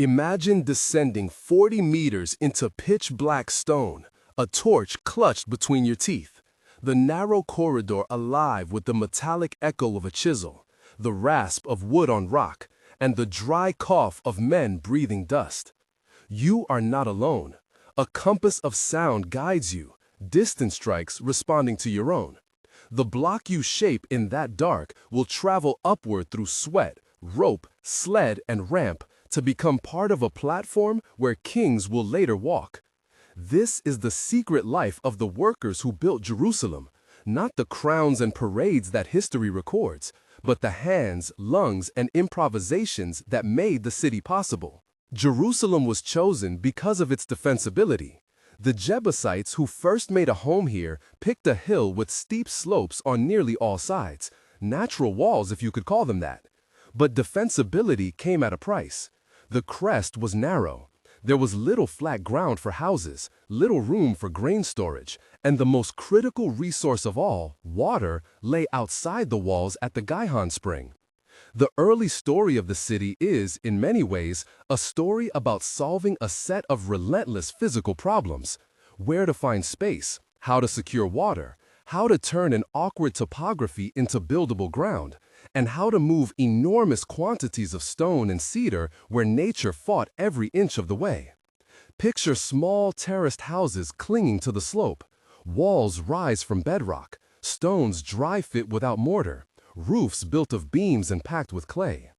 Imagine descending 40 meters into pitch-black stone, a torch clutched between your teeth. The narrow corridor alive with the metallic echo of a chisel, the rasp of wood on rock, and the dry cough of men breathing dust. You are not alone. A compass of sound guides you, distant strikes responding to your own. The block you shape in that dark will travel upward through sweat, rope, sled, and ramp to become part of a platform where kings will later walk. This is the secret life of the workers who built Jerusalem, not the crowns and parades that history records, but the hands, lungs, and improvisations that made the city possible. Jerusalem was chosen because of its defensibility. The Jebusites who first made a home here picked a hill with steep slopes on nearly all sides, natural walls if you could call them that. But defensibility came at a price. The crest was narrow. There was little flat ground for houses, little room for grain storage, and the most critical resource of all, water, lay outside the walls at the Gihon Spring. The early story of the city is, in many ways, a story about solving a set of relentless physical problems: where to find space, how to secure water, how to turn an awkward topography into buildable ground, and how to move enormous quantities of stone and cedar where nature fought every inch of the way. Picture small terraced houses clinging to the slope. Walls rise from bedrock, stones dry fit without mortar, roofs built of beams and packed with clay.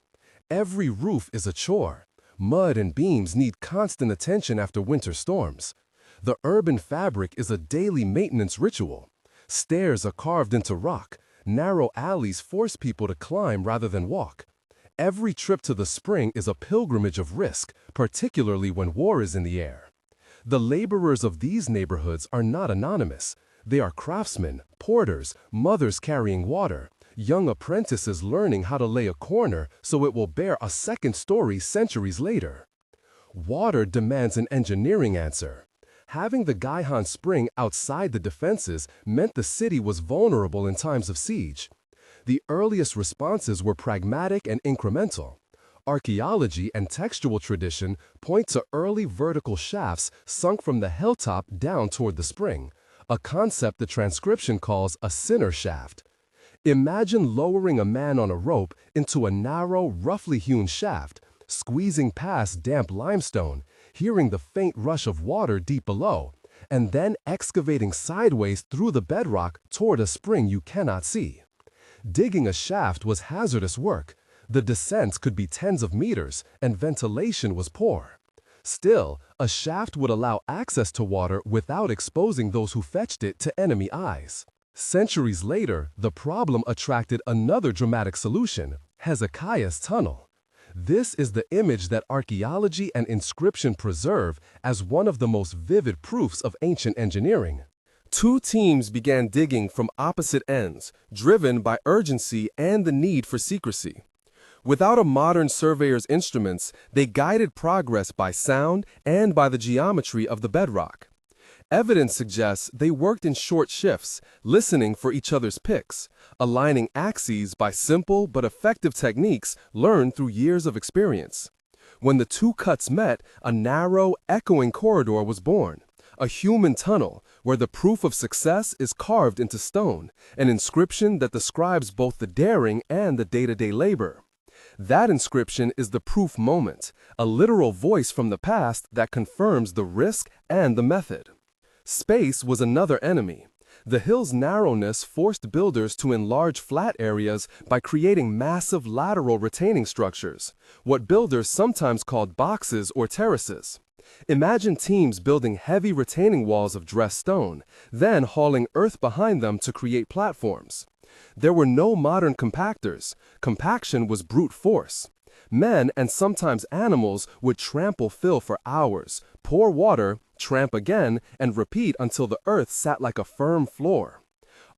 Every roof is a chore. Mud and beams need constant attention after winter storms. The urban fabric is a daily maintenance ritual. Stairs are carved into rock. Narrow alleys force people to climb rather than walk. Every trip to the spring is a pilgrimage of risk, particularly when war is in the air. The laborers of these neighborhoods are not anonymous. They are craftsmen, porters, mothers carrying water, young apprentices learning how to lay a corner so it will bear a second story centuries later. Water demands an engineering answer. Having the Gihon Spring outside the defenses meant the city was vulnerable in times of siege. The earliest responses were pragmatic and incremental. Archaeology and textual tradition point to early vertical shafts sunk from the hilltop down toward the spring, a concept the transcription calls a sinner shaft. Imagine lowering a man on a rope into a narrow, roughly hewn shaft, squeezing past damp limestone, hearing the faint rush of water deep below, and then excavating sideways through the bedrock toward a spring you cannot see. Digging a shaft was hazardous work. The descents could be tens of meters, and ventilation was poor. Still, a shaft would allow access to water without exposing those who fetched it to enemy eyes. Centuries later, the problem attracted another dramatic solution: Hezekiah's tunnel. This is the image that archaeology and inscription preserve as one of the most vivid proofs of ancient engineering. Two teams began digging from opposite ends, driven by urgency and the need for secrecy. Without a modern surveyor's instruments, they guided progress by sound and by the geometry of the bedrock. Evidence suggests they worked in short shifts, listening for each other's picks, aligning axes by simple but effective techniques learned through years of experience. When the two cuts met, a narrow, echoing corridor was born, a human tunnel where the proof of success is carved into stone, an inscription that describes both the daring and the day-to-day labor. That inscription is the proof moment, a literal voice from the past that confirms the risk and the method. Space was another enemy. The hill's narrowness forced builders to enlarge flat areas by creating massive lateral retaining structures, what builders sometimes called boxes or terraces. Imagine teams building heavy retaining walls of dressed stone, then hauling earth behind them to create platforms. There were no modern compactors. Compaction was brute force. Men and sometimes animals would trample fill for hours, pour water, tramp again, and repeat until the earth sat like a firm floor.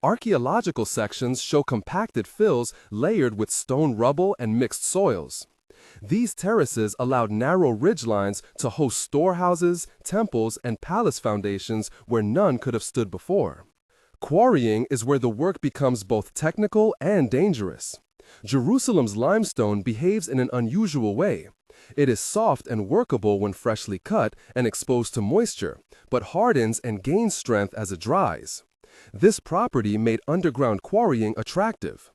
Archaeological sections show compacted fills layered with stone rubble and mixed soils. These terraces allowed narrow ridgelines to host storehouses, temples, and palace foundations where none could have stood before. Quarrying is where the work becomes both technical and dangerous. Jerusalem's limestone behaves in an unusual way. It is soft and workable when freshly cut and exposed to moisture, but hardens and gains strength as it dries. This property made underground quarrying attractive.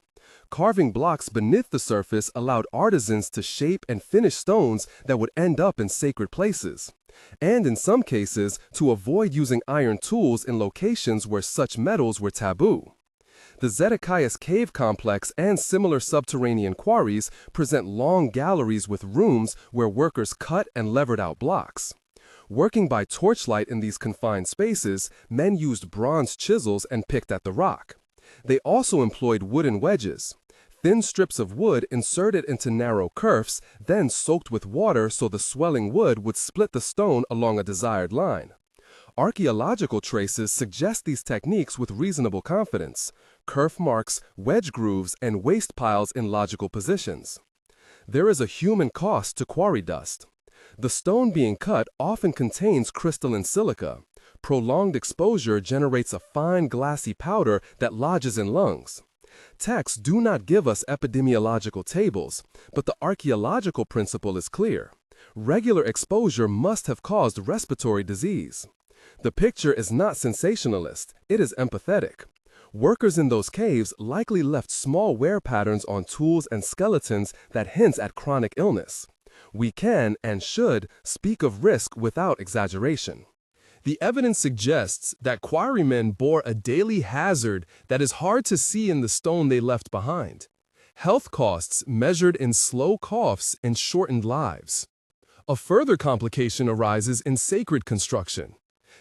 Carving blocks beneath the surface allowed artisans to shape and finish stones that would end up in sacred places, and in some cases, to avoid using iron tools in locations where such metals were taboo. The Zedekiah's cave complex and similar subterranean quarries present long galleries with rooms where workers cut and levered out blocks. Working by torchlight in these confined spaces, men used bronze chisels and picked at the rock. They also employed wooden wedges, thin strips of wood inserted into narrow kerfs, then soaked with water so the swelling wood would split the stone along a desired line. Archaeological traces suggest these techniques with reasonable confidence: kerf marks, wedge grooves, and waste piles in logical positions. There is a human cost to quarry dust. The stone being cut often contains crystalline silica. Prolonged exposure generates a fine glassy powder that lodges in lungs. Texts do not give us epidemiological tables, but the archaeological principle is clear. Regular exposure must have caused respiratory disease. The picture is not sensationalist, it is empathetic. Workers in those caves likely left small wear patterns on tools and skeletons that hint at chronic illness. We can, and should, speak of risk without exaggeration. The evidence suggests that quarrymen bore a daily hazard that is hard to see in the stone they left behind. Health costs measured in slow coughs and shortened lives. A further complication arises in sacred construction.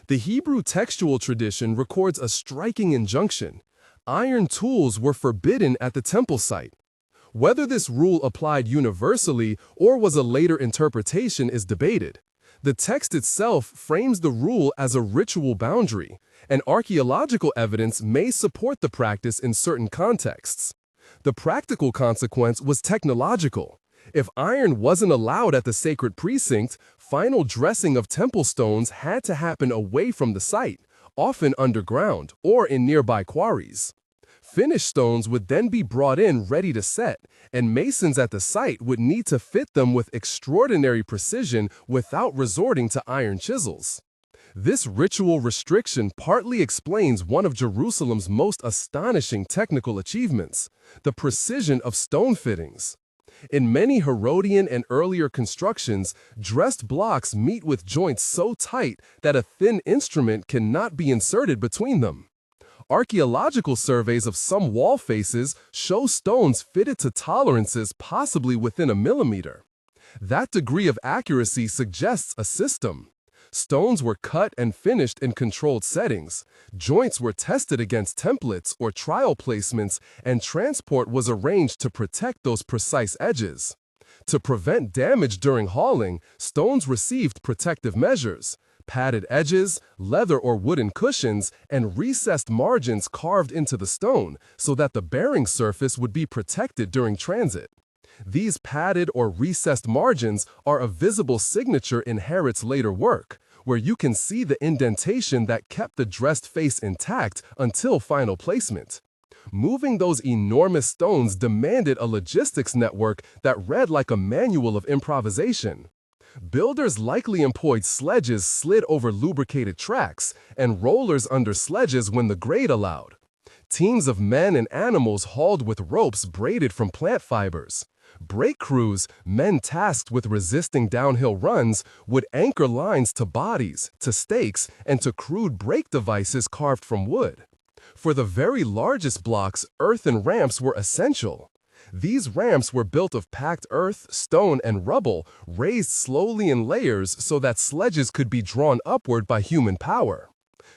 The Hebrew textual tradition records a striking injunction: iron tools were forbidden at the temple site. Whether this rule applied universally or was a later interpretation is debated. The text itself frames the rule as a ritual boundary, and archaeological evidence may support the practice in certain contexts. The practical consequence was technological. If iron wasn't allowed at the sacred precinct, final dressing of temple stones had to happen away from the site, often underground or in nearby quarries. Finished stones would then be brought in ready to set, and masons at the site would need to fit them with extraordinary precision without resorting to iron chisels. This ritual restriction partly explains one of Jerusalem's most astonishing technical achievements: the precision of stone fittings. In many Herodian and earlier constructions, dressed blocks meet with joints so tight that a thin instrument cannot be inserted between them. Archaeological surveys of some wall faces show stones fitted to tolerances possibly within a millimeter. That degree of accuracy suggests a system. Stones were cut and finished in controlled settings. Joints were tested against templates or trial placements, and transport was arranged to protect those precise edges. To prevent damage during hauling, stones received protective measures: padded edges, leather or wooden cushions, and recessed margins carved into the stone so that the bearing surface would be protected during transit. These padded or recessed margins are a visible signature in Herod's later work, where you can see the indentation that kept the dressed face intact until final placement. Moving those enormous stones demanded a logistics network that read like a manual of improvisation. Builders likely employed sledges slid over lubricated tracks and rollers under sledges when the grade allowed. Teams of men and animals hauled with ropes braided from plant fibers. Brake crews, men tasked with resisting downhill runs, would anchor lines to bodies, to stakes, and to crude brake devices carved from wood. For the very largest blocks, earthen ramps were essential. These ramps were built of packed earth, stone, and rubble, raised slowly in layers so that sledges could be drawn upward by human power.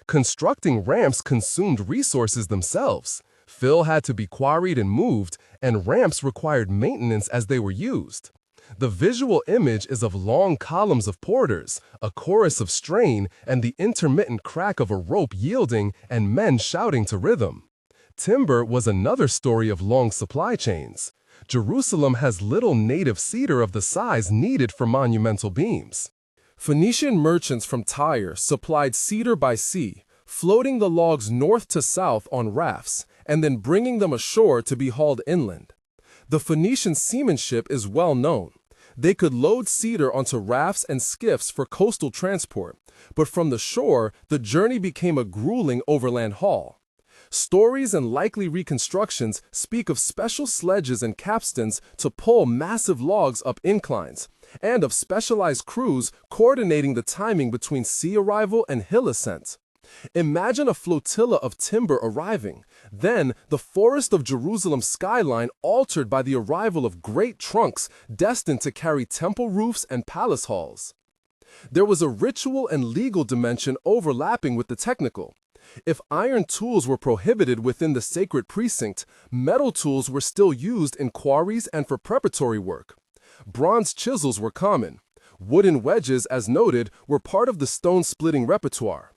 Constructing ramps consumed resources themselves. Fill had to be quarried and moved, and ramps required maintenance as they were used. The visual image is of long columns of porters, a chorus of strain, and the intermittent crack of a rope yielding and men shouting to rhythm. Timber was another story of long supply chains. Jerusalem has little native cedar of the size needed for monumental beams. Phoenician merchants from Tyre supplied cedar by sea, floating the logs north to south on rafts, and then bringing them ashore to be hauled inland. The Phoenician seamanship is well known. They could load cedar onto rafts and skiffs for coastal transport, but from the shore, the journey became a grueling overland haul. Stories and likely reconstructions speak of special sledges and capstans to pull massive logs up inclines, and of specialized crews coordinating the timing between sea arrival and hill ascent. Imagine a flotilla of timber arriving, then the forest of Jerusalem's skyline altered by the arrival of great trunks destined to carry temple roofs and palace halls. There was a ritual and legal dimension overlapping with the technical. If iron tools were prohibited within the sacred precinct, metal tools were still used in quarries and for preparatory work. Bronze chisels were common. Wooden wedges, as noted, were part of the stone-splitting repertoire.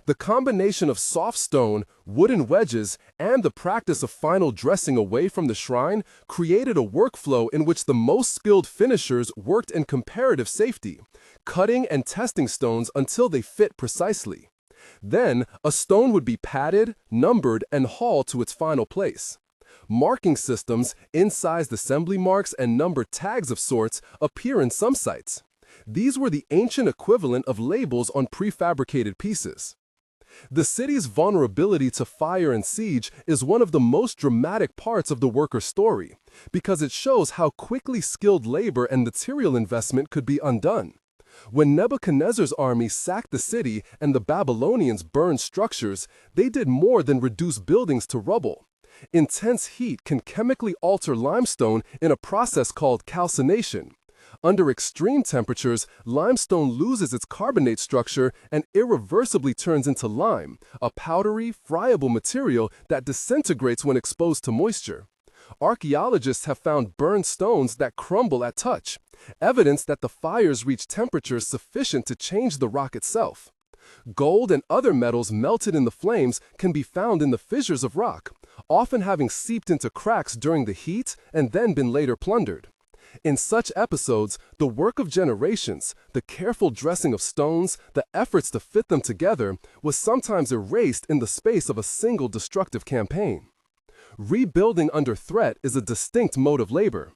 The combination of soft stone, wooden wedges, and the practice of final dressing away from the shrine created a workflow in which the most skilled finishers worked in comparative safety, cutting and testing stones until they fit precisely. Then, a stone would be padded, numbered, and hauled to its final place. Marking systems, incised assembly marks, and numbered tags of sorts appear in some sites. These were the ancient equivalent of labels on prefabricated pieces. The city's vulnerability to fire and siege is one of the most dramatic parts of the worker's story, because it shows how quickly skilled labor and material investment could be undone. When Nebuchadnezzar's army sacked the city and the Babylonians burned structures, they did more than reduce buildings to rubble. Intense heat can chemically alter limestone in a process called calcination. Under extreme temperatures, limestone loses its carbonate structure and irreversibly turns into lime, a powdery, friable material that disintegrates when exposed to moisture. Archaeologists have found burned stones that crumble at touch, evidence that the fires reach temperatures sufficient to change the rock itself. Gold and other metals melted in the flames can be found in the fissures of rock, often having seeped into cracks during the heat and then been later plundered. In such episodes, the work of generations, the careful dressing of stones, the efforts to fit them together, was sometimes erased in the space of a single destructive campaign. Rebuilding under threat is a distinct mode of labor.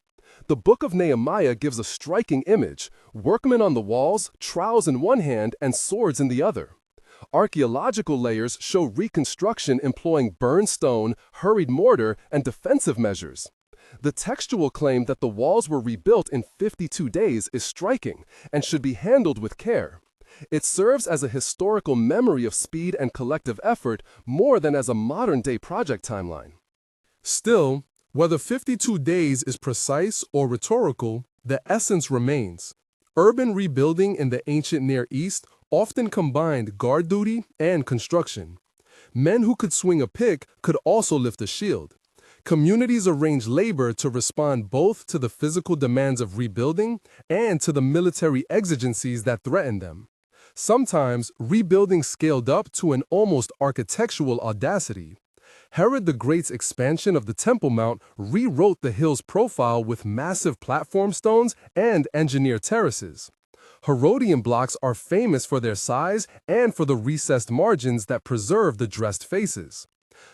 The Book of Nehemiah gives a striking image: workmen on the walls, trowels in one hand and swords in the other. Archaeological layers show reconstruction employing burned stone, hurried mortar, and defensive measures. The textual claim that the walls were rebuilt in 52 days is striking and should be handled with care. It serves as a historical memory of speed and collective effort more than as a modern-day project timeline. Still, whether 52 days is precise or rhetorical, the essence remains. Urban rebuilding in the ancient Near East often combined guard duty and construction. Men who could swing a pick could also lift a shield. Communities arranged labor to respond both to the physical demands of rebuilding and to the military exigencies that threatened them. Sometimes, rebuilding scaled up to an almost architectural audacity. Herod the Great's expansion of the Temple Mount rewrote the hill's profile with massive platform stones and engineered terraces. Herodian blocks are famous for their size and for the recessed margins that preserve the dressed faces.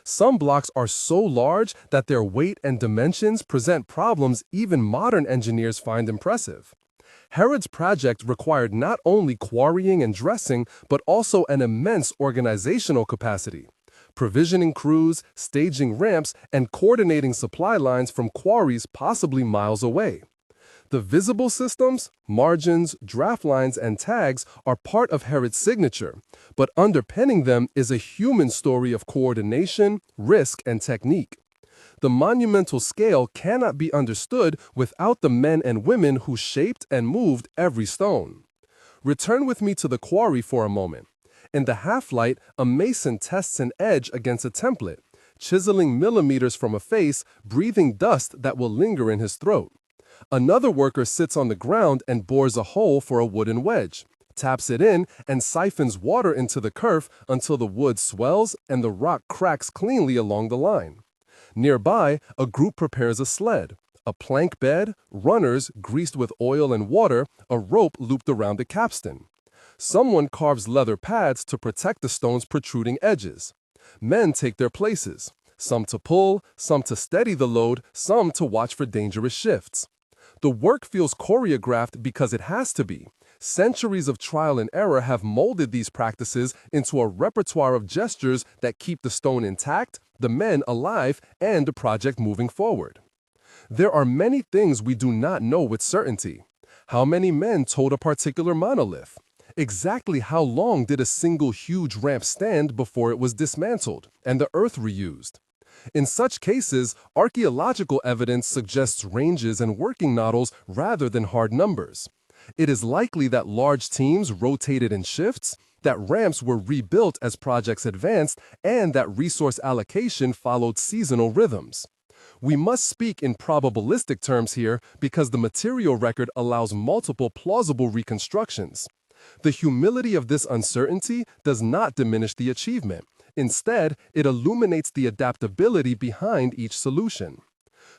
Some blocks are so large that their weight and dimensions present problems even modern engineers find impressive. Herod's project required not only quarrying and dressing, but also an immense organizational capacity. Provisioning crews, staging ramps, and coordinating supply lines from quarries possibly miles away. The visible systems, margins, draft lines, and tags are part of Herod's signature, but underpinning them is a human story of coordination, risk, and technique. The monumental scale cannot be understood without the men and women who shaped and moved every stone. Return with me to the quarry for a moment. In the half-light, a mason tests an edge against a template, chiseling millimeters from a face, breathing dust that will linger in his throat. Another worker sits on the ground and bores a hole for a wooden wedge, taps it in, and siphons water into the kerf until the wood swells and the rock cracks cleanly along the line. Nearby, a group prepares a sled, a plank bed, runners greased with oil and water, a rope looped around the capstan. Someone carves leather pads to protect the stone's protruding edges. Men take their places, some to pull, some to steady the load, some to watch for dangerous shifts. The work feels choreographed because it has to be. Centuries of trial and error have molded these practices into a repertoire of gestures that keep the stone intact, the men alive, and the project moving forward. There are many things we do not know with certainty. How many men towed a particular monolith? Exactly how long did a single huge ramp stand before it was dismantled and the earth reused? In such cases, archaeological evidence suggests ranges and working models rather than hard numbers. It is likely that large teams rotated in shifts, that ramps were rebuilt as projects advanced, and that resource allocation followed seasonal rhythms. We must speak in probabilistic terms here because the material record allows multiple plausible reconstructions. The humility of this uncertainty does not diminish the achievement. Instead, it illuminates the adaptability behind each solution.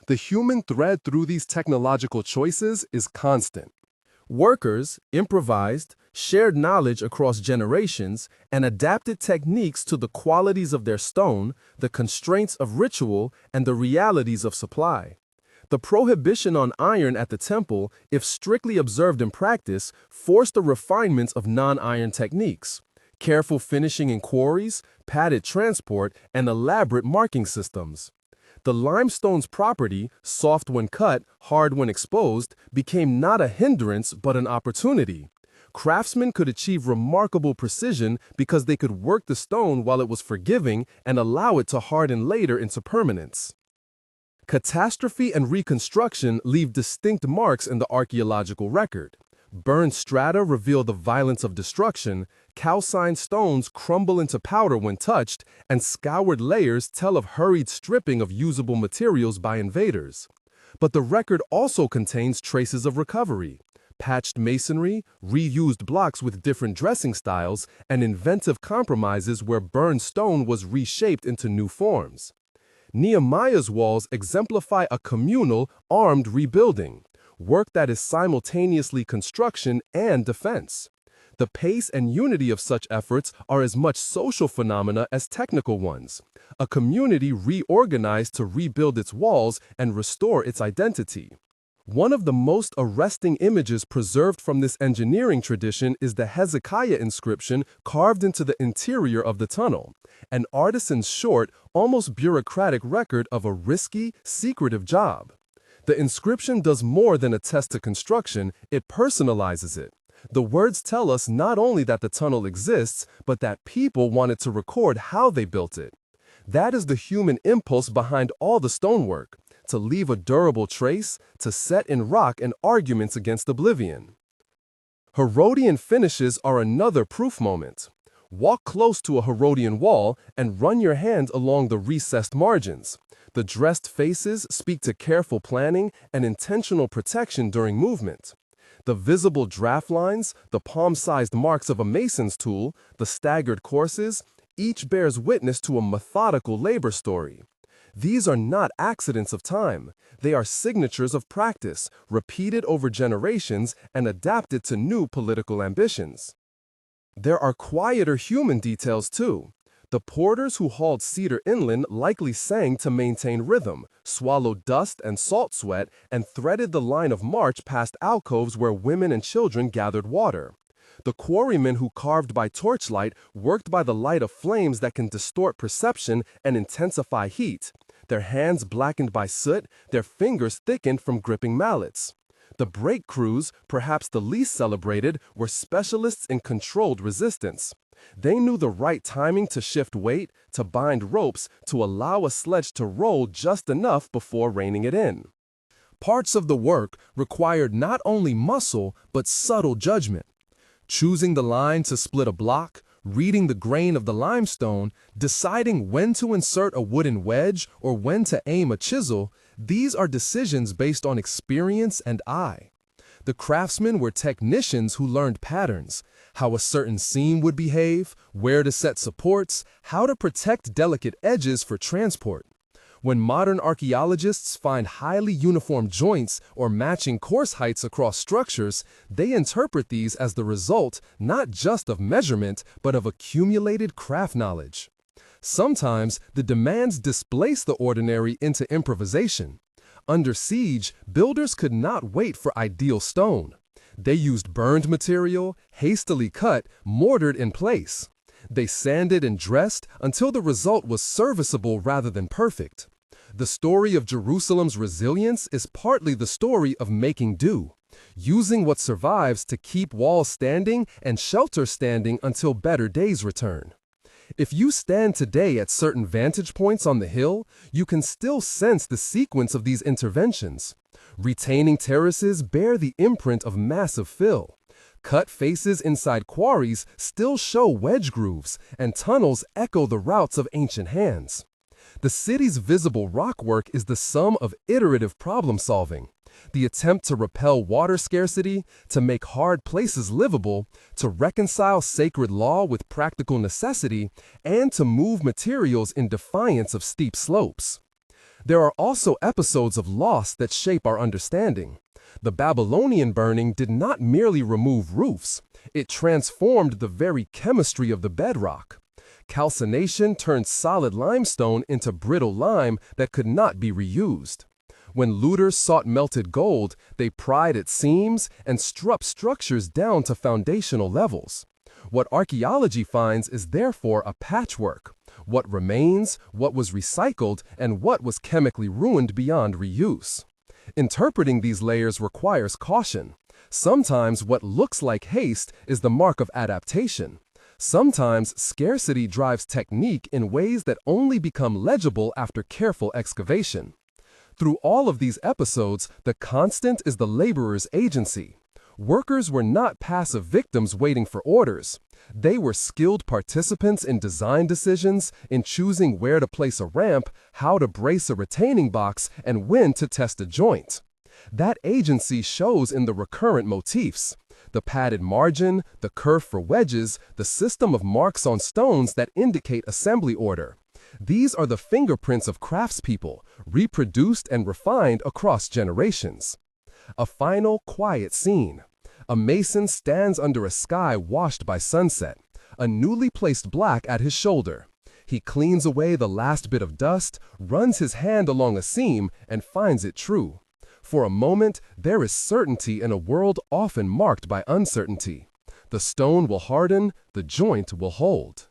The human thread through these technological choices is constant. Workers improvised, shared knowledge across generations, and adapted techniques to the qualities of their stone, the constraints of ritual, and the realities of supply. The prohibition on iron at the temple, if strictly observed in practice, forced the refinement of non-iron techniques. Careful finishing in quarries, padded transport, and elaborate marking systems. The limestone's property, soft when cut, hard when exposed, became not a hindrance but an opportunity. Craftsmen could achieve remarkable precision because they could work the stone while it was forgiving and allow it to harden later into permanence. Catastrophe and reconstruction leave distinct marks in the archaeological record. Burned strata reveal the violence of destruction, calcined stones crumble into powder when touched, and scoured layers tell of hurried stripping of usable materials by invaders. But the record also contains traces of recovery. Patched masonry, reused blocks with different dressing styles, and inventive compromises where burned stone was reshaped into new forms. Nehemiah's walls exemplify a communal, armed rebuilding. Work that is simultaneously construction and defense. The pace and unity of such efforts are as much social phenomena as technical ones. A community reorganized to rebuild its walls and restore its identity. One of the most arresting images preserved from this engineering tradition is the Hezekiah inscription carved into the interior of the tunnel, an artisan's short, almost bureaucratic record of a risky, secretive job. The inscription does more than attest to construction, it personalizes it. The words tell us not only that the tunnel exists, but that people wanted to record how they built it. That is the human impulse behind all the stonework, to leave a durable trace, to set in rock and arguments against oblivion. Herodian finishes are another proof moment. Walk close to a Herodian wall and run your hand along the recessed margins. The dressed faces speak to careful planning and intentional protection during movement. The visible draft lines, the palm-sized marks of a mason's tool, the staggered courses, each bears witness to a methodical labor story. These are not accidents of time. They are signatures of practice, repeated over generations and adapted to new political ambitions. There are quieter human details too. The porters who hauled cedar inland likely sang to maintain rhythm, swallowed dust and salt sweat, and threaded the line of march past alcoves where women and children gathered water. The quarrymen who carved by torchlight worked by the light of flames that can distort perception and intensify heat, their hands blackened by soot, their fingers thickened from gripping mallets. The brake crews, perhaps the least celebrated, were specialists in controlled resistance. They knew the right timing to shift weight, to bind ropes, to allow a sledge to roll just enough before reining it in. Parts of the work required not only muscle, but subtle judgment. Choosing the line to split a block, reading the grain of the limestone, deciding when to insert a wooden wedge or when to aim a chisel, these are decisions based on experience and eye. The craftsmen were technicians who learned patterns, how a certain seam would behave, where to set supports, how to protect delicate edges for transport. When modern archaeologists find highly uniform joints or matching course heights across structures, they interpret these as the result not just of measurement, but of accumulated craft knowledge. Sometimes the demands displace the ordinary into improvisation. Under siege, builders could not wait for ideal stone. They used burned material, hastily cut, mortared in place. They sanded and dressed until the result was serviceable rather than perfect. The story of Jerusalem's resilience is partly the story of making do, using what survives to keep walls standing and shelter standing until better days return. If you stand today at certain vantage points on the hill, you can still sense the sequence of these interventions. Retaining terraces bear the imprint of massive fill. Cut faces inside quarries still show wedge grooves, and tunnels echo the routes of ancient hands. The city's visible rockwork is the sum of iterative problem-solving. The attempt to repel water scarcity, to make hard places livable, to reconcile sacred law with practical necessity, and to move materials in defiance of steep slopes. There are also episodes of loss that shape our understanding. The Babylonian burning did not merely remove roofs, it transformed the very chemistry of the bedrock. Calcination turned solid limestone into brittle lime that could not be reused. When looters sought melted gold, they pried at seams and struck structures down to foundational levels. What archaeology finds is therefore a patchwork. What remains, what was recycled, and what was chemically ruined beyond reuse. Interpreting these layers requires caution. Sometimes what looks like haste is the mark of adaptation. Sometimes scarcity drives technique in ways that only become legible after careful excavation. Through all of these episodes, the constant is the laborer's agency. Workers were not passive victims waiting for orders. They were skilled participants in design decisions, in choosing where to place a ramp, how to brace a retaining box, and when to test a joint. That agency shows in the recurrent motifs. The padded margin, the curve for wedges, the system of marks on stones that indicate assembly order. These are the fingerprints of craftspeople, reproduced and refined across generations. A final, quiet scene. A mason stands under a sky washed by sunset, a newly placed block at his shoulder. He cleans away the last bit of dust, runs his hand along a seam, and finds it true. For a moment, there is certainty in a world often marked by uncertainty. The stone will harden, the joint will hold.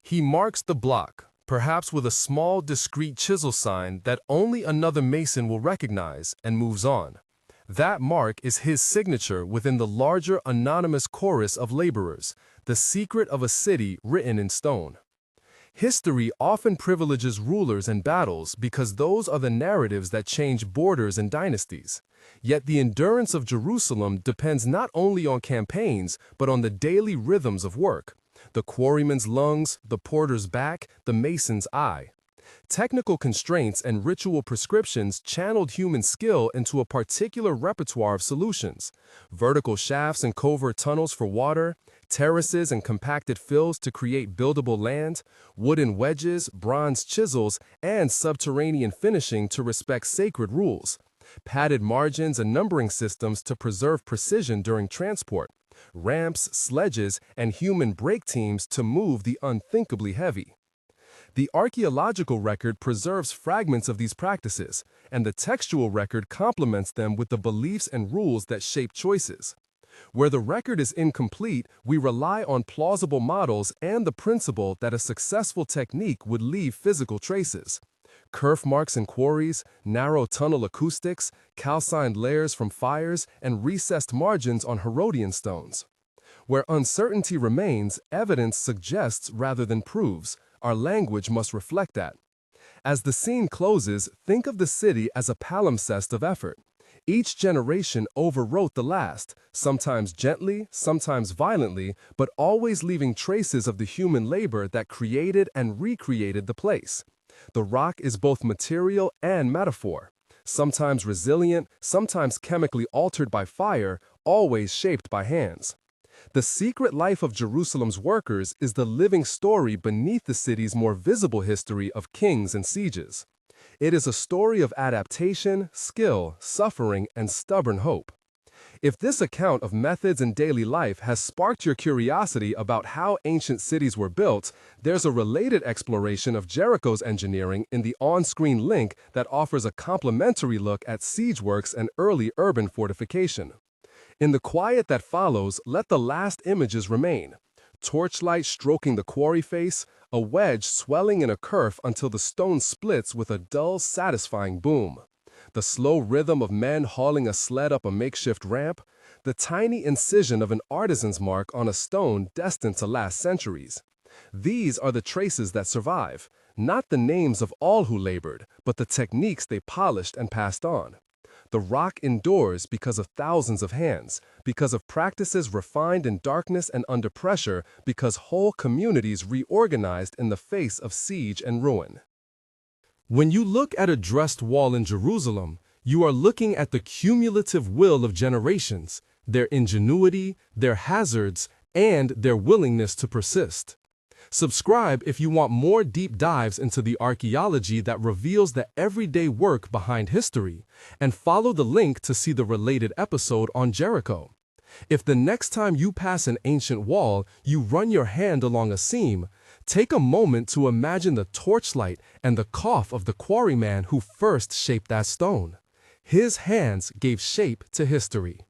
He marks the block, perhaps with a small, discreet chisel sign that only another mason will recognize, and moves on. That mark is his signature within the larger anonymous chorus of laborers, the secret of a city written in stone. History often privileges rulers and battles because those are the narratives that change borders and dynasties. Yet the endurance of Jerusalem depends not only on campaigns, but on the daily rhythms of work. The quarryman's lungs, the porter's back, the mason's eye. Technical constraints and ritual prescriptions channeled human skill into a particular repertoire of solutions. Vertical shafts and covert tunnels for water, terraces and compacted fills to create buildable land, wooden wedges, bronze chisels, and subterranean finishing to respect sacred rules. Padded margins and numbering systems to preserve precision during transport. Ramps, sledges, and human brake teams to move the unthinkably heavy. The archaeological record preserves fragments of these practices, and the textual record complements them with the beliefs and rules that shape choices. Where the record is incomplete, we rely on plausible models and the principle that a successful technique would leave physical traces. Kerf marks in quarries, narrow tunnel acoustics, calcined layers from fires, and recessed margins on Herodian stones. Where uncertainty remains, evidence suggests rather than proves. Our language must reflect that. As the scene closes, think of the city as a palimpsest of effort. Each generation overwrote the last, sometimes gently, sometimes violently, but always leaving traces of the human labor that created and recreated the place. The rock is both material and metaphor, sometimes resilient, sometimes chemically altered by fire, always shaped by hands. The secret life of Jerusalem's workers is the living story beneath the city's more visible history of kings and sieges. It is a story of adaptation, skill, suffering, and stubborn hope. If this account of methods in daily life has sparked your curiosity about how ancient cities were built, there's a related exploration of Jericho's engineering in the on-screen link that offers a complimentary look at siege works and early urban fortification. In the quiet that follows, let the last images remain. Torchlight stroking the quarry face, a wedge swelling in a kerf until the stone splits with a dull, satisfying boom. The slow rhythm of men hauling a sled up a makeshift ramp, the tiny incision of an artisan's mark on a stone destined to last centuries. These are the traces that survive, not the names of all who labored, but the techniques they polished and passed on. The rock endures because of thousands of hands, because of practices refined in darkness and under pressure, because whole communities reorganized in the face of siege and ruin. When you look at a dressed wall in Jerusalem, you are looking at the cumulative will of generations, their ingenuity, their hazards, and their willingness to persist. Subscribe if you want more deep dives into the archaeology that reveals the everyday work behind history, and follow the link to see the related episode on Jericho. If the next time you pass an ancient wall, you run your hand along a seam, take a moment to imagine the torchlight and the cough of the quarryman who first shaped that stone. His hands gave shape to history.